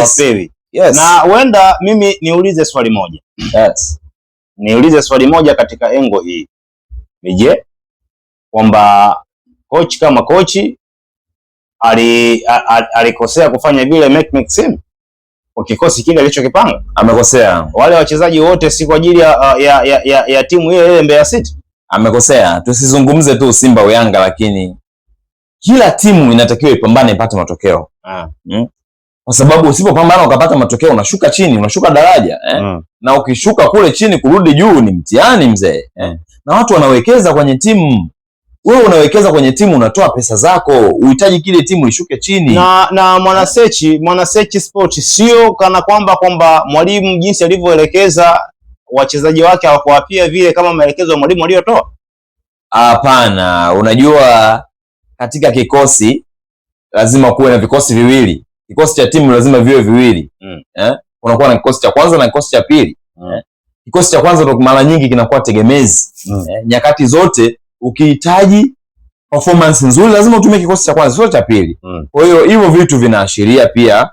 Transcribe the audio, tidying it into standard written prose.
hawapewi. Na huenda mimi niulize swali moja. Niulize swali moja katika engo hii. Je, kwamba coach kama coach alikosea kufanya vile Maxim kwa kikosi kile alichokipanga? Amekosea. Wale wachezaji wote si kwa ajili ya timu ile Mbeya City? Amekosea. Tusizungumze tu Simba au Yanga, lakini kila timu inatakiwa ipambane ipate matokeo. Kwa sababu usipopambana ukapata matokeo unashuka chini, unashuka daraja na ukishuka kule chini kurudi juu ni mtihani mzee. Na watu wanawekeza kwenye timu. Wewe unawekeza kwenye timu, unatoa pesa zako, uhitaji kile timu ishuke chini. Na Mwanasechi Sport sio kana kwamba mwalimu jinsi alivyoelekeza wachezaji wake hawakuwapia vile kama maelekezo ya mwalimu aliyotoa. Hapana, unajua katika kikosi lazima kuwe na vikosi viwili. Kikosi cha timu lazima viwe viwili. Unakuwa na kikosi cha kwanza na kikosi cha pili. Kikosi cha kwanza ndio mara nyingi kinakuwa tegemezi. Nyakati zote ukihitaji performance nzuri lazima utumie kikosi cha kwanza, sio cha pili. Kwa hiyo hivyo vitu vinaashiria pia